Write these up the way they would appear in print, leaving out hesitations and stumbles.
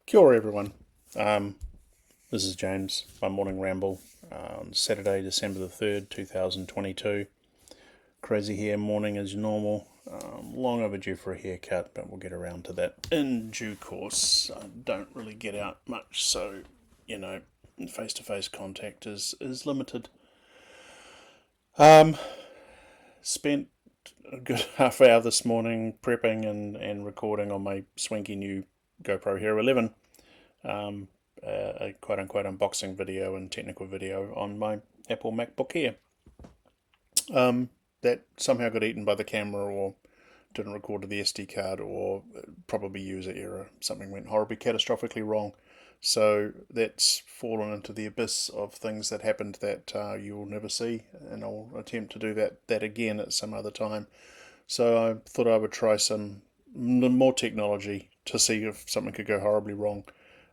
Kia ora, everyone. This is James, my morning ramble on Saturday, December the 3rd, 2022. Crazy hair morning as normal. Long overdue for a haircut, but we'll get around to that in due course. I don't really get out much, so, face to face contact is limited. Spent a good half hour this morning prepping and recording on my swanky new GoPro Hero 11. A quote unquote unboxing video and technical video on my Apple MacBook Air. That somehow got eaten by the camera or didn't record to the SD card or probably user error. Something went horribly catastrophically wrong. So that's fallen into the abyss of things that happened that you'll never see, and I'll attempt to do that again at some other time. So I thought I would try some more technology to see if something could go horribly wrong.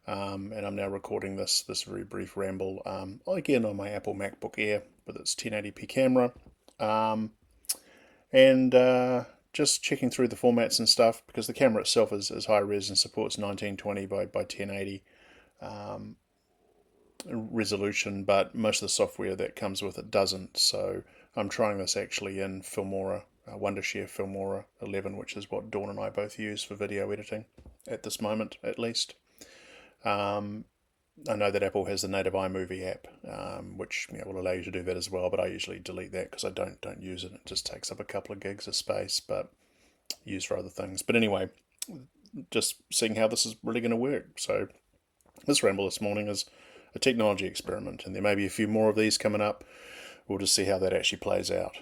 And I'm now recording this very brief ramble again on my Apple MacBook Air with its 1080p camera, and just checking through the formats and stuff, because the camera itself is high res and supports 1920 by 1080 resolution, but most of the software that comes with it doesn't. So I'm trying this actually in Filmora, Wondershare Filmora 11, which is what Dawn and I both use for video editing at this moment, at least. I know that Apple has the native iMovie app, which will allow you to do that as well, but I usually delete that because I don't use it. It just takes up a couple of gigs of space, but used for other things. But anyway, just seeing how this is really going to work. So this ramble this morning is a technology experiment, and there may be a few more of these coming up. We'll just see how that actually plays out.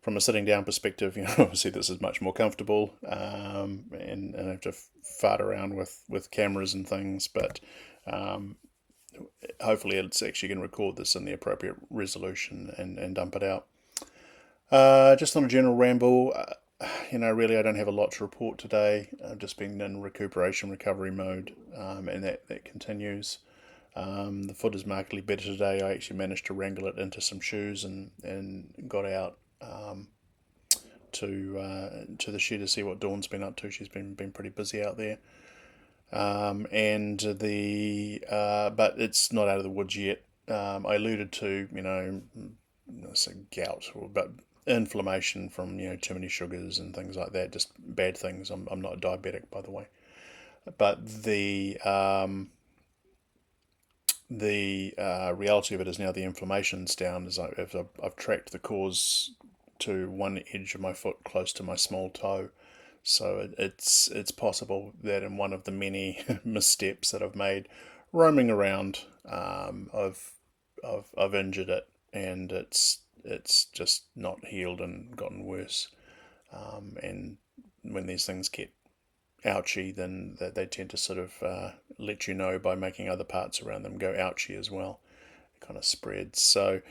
From a sitting down perspective, obviously this is much more comfortable, and I have to fart around with cameras and things, but hopefully it's actually going to record this in the appropriate resolution and dump it out. Just on a general ramble, really I don't have a lot to report today. I've just been in recovery mode, and that continues. The foot is markedly better today. I actually managed to wrangle it into some shoes and got out to the shed to see what Dawn's been up to. She's been pretty busy out there, but it's not out of the woods yet. I alluded to say gout, but inflammation from too many sugars and things like that, just bad things. I'm not diabetic, by the way, but the reality of it is now the inflammation's down, as I've tracked the cause to one edge of my foot close to my small toe. So it's possible that in one of the many missteps that I've made roaming around, I've injured it, and it's just not healed and gotten worse. And when these things get ouchy, then they tend to sort of let you know by making other parts around them go ouchy as well. It kind of spreads. So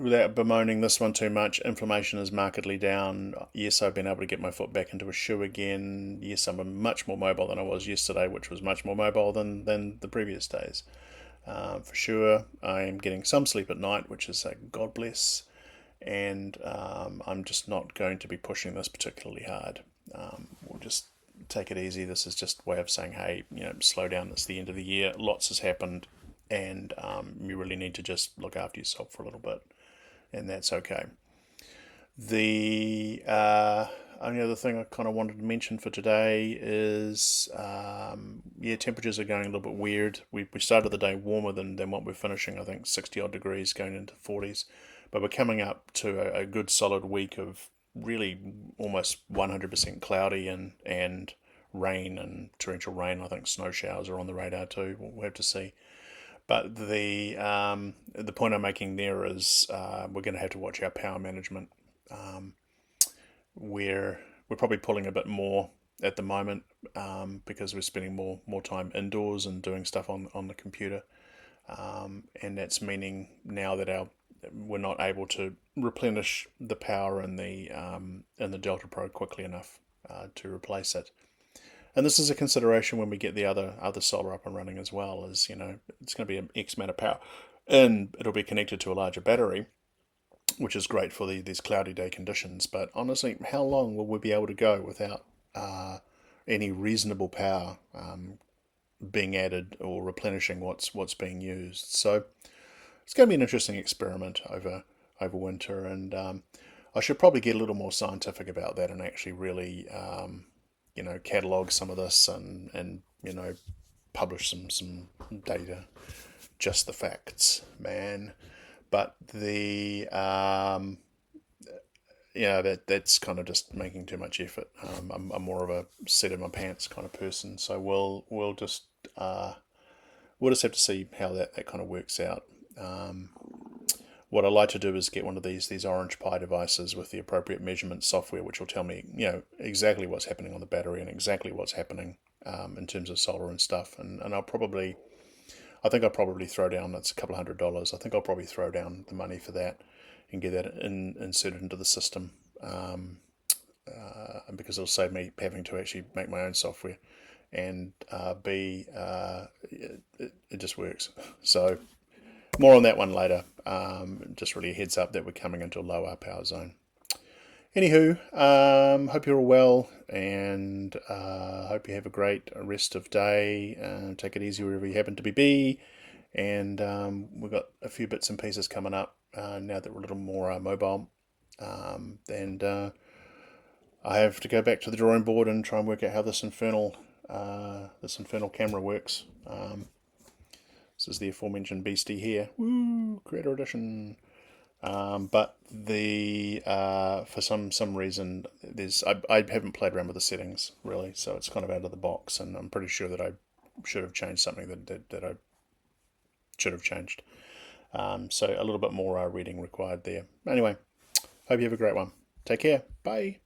without bemoaning this one too much, inflammation is markedly down. Yes, I've been able to get my foot back into a shoe again. Yes, I'm much more mobile than I was yesterday, which was much more mobile than the previous days. For sure, I am getting some sleep at night, which is a God bless. And I'm just not going to be pushing this particularly hard. We'll just take it easy. This is just a way of saying, hey, slow down. It's the end of the year. Lots has happened, and you really need to just look after yourself for a little bit, and that's okay. The only other thing I kind of wanted to mention for today is, temperatures are going a little bit weird. We started the day warmer than what we're finishing. I think 60 odd degrees going into 40s. But we're coming up to a good solid week of really almost 100% cloudy and rain and torrential rain. I think snow showers are on the radar too. We'll have to see. But the point I'm making there is we're going to have to watch our power management. We're probably pulling a bit more at the moment because we're spending more time indoors and doing stuff on the computer, and that's meaning now that we're not able to replenish the power in the Delta Pro quickly enough to replace it. And this is a consideration when we get the other solar up and running as well. Is it's going to be an X amount of power, and it'll be connected to a larger battery, which is great for these cloudy day conditions. But honestly, how long will we be able to go without any reasonable power being added or replenishing what's being used. So it's going to be an interesting experiment over winter, and I should probably get a little more scientific about that and actually really catalog some of this and publish some data, just the facts, man. But the that's kind of just making too much effort. I'm more of a seat in my pants kind of person, so we'll just have to see how that kind of works out. What I like to do is get one of these Orange Pi devices with the appropriate measurement software, which will tell me exactly what's happening on the battery and exactly what's happening in terms of solder and stuff. And I think I'll probably throw down, it's a couple $100. I think I'll probably throw down the money for that and get that inserted into the system, because it'll save me having to actually make my own software, and it just works. So more on that one later. Just really a heads up that we're coming into a lower power zone. Anywho, hope you're all well, and hope you have a great rest of day. Take it easy wherever you happen to be. And we've got a few bits and pieces coming up now that we're a little more mobile. And I have to go back to the drawing board and try and work out how this infernal camera works. This is the aforementioned beastie here. Woo! Creator Edition. But for some reason I haven't played around with the settings really, so it's kind of out of the box, and I'm pretty sure that I should have changed something that I should have changed. So a little bit more reading required there. Anyway, hope you have a great one. Take care. Bye.